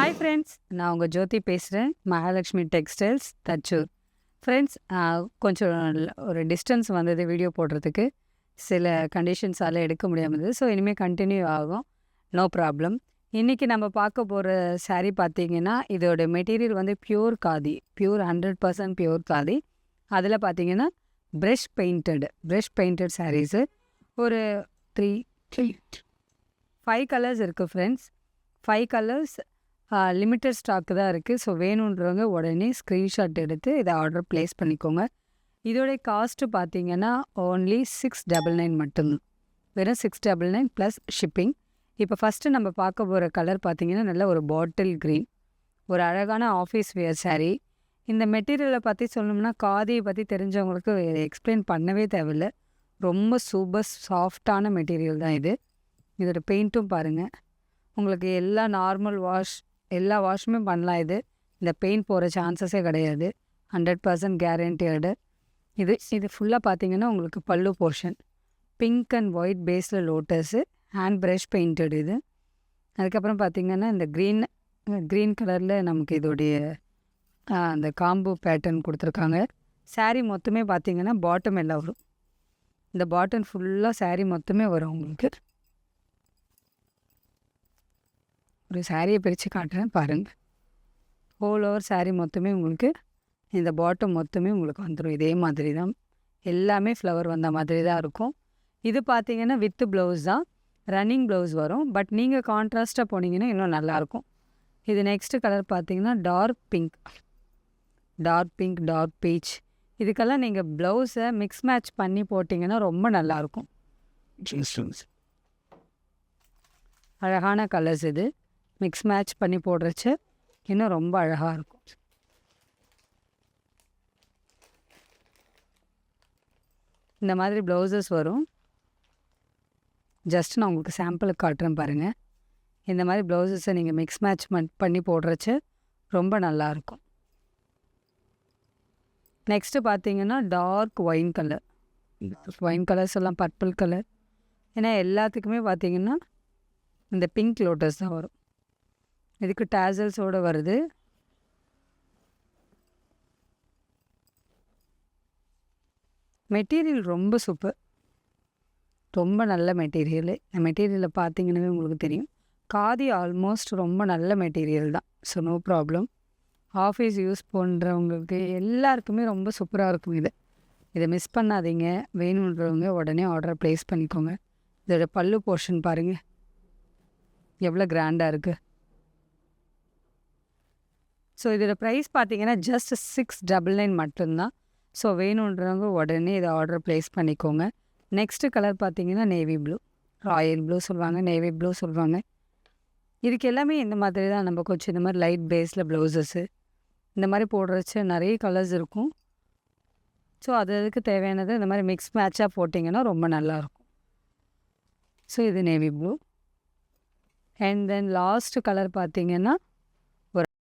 Hi friends, நான் உங்கள் ஜோதி பேசுகிறேன். மகாலட்சுமி டெக்ஸ்டைல்ஸ் தச்சூர். ஃப்ரெண்ட்ஸ், கொஞ்சம் ஒரு டிஸ்டன்ஸ் வந்தது வீடியோ போடுறதுக்கு. சில கண்டிஷன்ஸால் எடுக்க முடியாமல் இருந்தது. ஸோ இனிமேல் கண்டினியூ ஆகும், நோ ப்ராப்ளம். இன்றைக்கி நம்ம பார்க்க போகிற saree பார்த்தீங்கன்னா, இதோட மெட்டீரியல் வந்து pure khadi, pure 100% pure khadi. அதில் பார்த்தீங்கன்னா ப்ரஷ் பெயிண்டட் சாரீஸு ஒரு 5 கலர்ஸ் இருக்குது ஃப்ரெண்ட்ஸ். 5 கலர்ஸ் லிமிட்டட் ஸ்டாக்கு தான் இருக்குது. ஸோ வேணுன்றவங்க உடனே ஸ்க்ரீன்ஷாட் எடுத்து இதை ஆர்டர் ப்ளேஸ் பண்ணிக்கோங்க. இதோடைய காஸ்ட்டு பார்த்தீங்கன்னா ஓன்லி 699 மட்டும்தான். வெறும் 699 ப்ளஸ் ஷிப்பிங். இப்போ ஃபஸ்ட்டு நம்ம பார்க்க போகிற கலர் பார்த்தீங்கன்னா நல்ல ஒரு பாட்டில் க்ரீன், ஒரு அழகான ஆஃபீஸ் வேர் saree. இந்த மெட்டீரியலை பற்றி சொல்லணும்னா காதியை பற்றி தெரிஞ்சவங்களுக்கு எக்ஸ்பிளைன் பண்ணவே தேவையில்லை. ரொம்ப சூப்பர் சாஃப்டான மெட்டீரியல் தான் இது. இதோட பெயிண்ட்டும் பாருங்கள், உங்களுக்கு எல்லா வாஷுமே பண்ணலாம். இந்த பெயிண்ட் போகிற சான்சஸே கிடையாது. 100% கேரண்டியடு. இது ஃபுல்லாக பார்த்தீங்கன்னா உங்களுக்கு பல்லு போர்ஷன் பிங்க் அண்ட் ஒயிட் பேஸில் லோட்டஸு, ஹேண்ட் ப்ரஷ் பெயிண்டட் இது. அதுக்கப்புறம் பார்த்திங்கன்னா இந்த க்ரீன் கலரில் நமக்கு இதோடைய அந்த காம்போ பேட்டர்ன் கொடுத்துருக்காங்க. saree மொத்தமே பார்த்திங்கன்னா பாட்டம் எல்லாம் வரும். இந்த பாட்டம் ஃபுல்லாக saree மொத்தமே வரும் உங்களுக்கு. ஒரு சாரியை பிரித்து காட்டுறேன் பாருங்கள். ஹோல் ஓவர் saree மொத்தமே உங்களுக்கு இந்த பாட்டம் மொத்தமே உங்களுக்கு வந்துடும். இதே மாதிரி தான் எல்லாமே ஃப்ளவர் வந்த மாதிரி தான் இருக்கும். இது பார்த்தீங்கன்னா வித் ப்ளவுஸ் தான், ரன்னிங் ப்ளவுஸ் வரும். பட் நீங்கள் கான்ட்ராஸ்ட்டாக போனீங்கன்னா இன்னும் நல்லாயிருக்கும். இது நெக்ஸ்ட்டு கலர் பார்த்தீங்கன்னா டார்க் பிங்க், டார்க் பீச். இதுக்கெல்லாம் நீங்கள் ப்ளவுஸை மிக்ஸ் மேட்ச் பண்ணி போட்டிங்கன்னா ரொம்ப நல்லாயிருக்கும். அழகான கலர்ஸ் இது. மிக்ஸ் மேட்ச் பண்ணி போடுறச்சு இன்னும் ரொம்ப அழகாக இருக்கும். இந்த மாதிரி ப்ளவுசஸ் வரும். ஜஸ்ட் நான் உங்களுக்கு சாம்பிளுக்கு காட்டுறேன் பாருங்கள். இந்த மாதிரி ப்ளவுசஸை நீங்கள் மிக்ஸ் மேட்ச் பண்ணி போடுறச்சு ரொம்ப நல்லாயிருக்கும். நெக்ஸ்ட்டு பார்த்தீங்கன்னா டார்க் ஒயின் கலர்ஸ் எல்லாம் பர்பிள் கலர். ஏன்னா எல்லாத்துக்குமே பார்த்தீங்கன்னா இந்த பிங்க் லோட்டஸ் தான் வரும். இதுக்கு டேசல்ஸோடு வருது. மெட்டீரியல் ரொம்ப சூப்பர், ரொம்ப நல்ல மெட்டீரியலு. இந்த மெட்டீரியலை பார்த்தீங்கன்னாவே உங்களுக்கு தெரியும். காதி ஆல்மோஸ்ட் ரொம்ப நல்ல மெட்டீரியல் தான். So no problem. Office use பண்ணுறவங்களுக்கு எல்லாருக்குமே ரொம்ப சூப்பராக இருக்கும். இதை மிஸ் பண்ணாதீங்க. வேணுன்றவங்க உடனே ஆர்டர் ப்ளேஸ் பண்ணிக்கோங்க. இதோட பல்லு போர்ஷன் பாருங்கள் எவ்வளோ கிராண்டாக இருக்குது. ஸோ இதோட ப்ரைஸ் பார்த்தீங்கன்னா ஜஸ்ட் 699 மட்டும்தான். ஸோ வேணுன்றவங்க உடனே இதை ஆர்டர் ப்ளேஸ் பண்ணிக்கோங்க. நெக்ஸ்ட்டு கலர் பார்த்தீங்கன்னா நேவி ப்ளூ, ராயல் ப்ளூ சொல்லுவாங்க, நேவி ப்ளூ சொல்லுவாங்க. இதுக்கு எல்லாமே இந்த மாதிரி தான் நம்ம கொஞ்சம் இந்த மாதிரி லைட் பேஸில் ப்ளவுசஸ்ஸு இந்த மாதிரி போடுறச்சு நிறைய கலர்ஸ் இருக்கும். ஸோ அதுக்கு தேவையானது இந்த மாதிரி மிக்ஸ் மேட்சாக போட்டிங்கன்னா ரொம்ப நல்லாயிருக்கும். ஸோ இது navy blue. And then last colour பார்த்தீங்கன்னா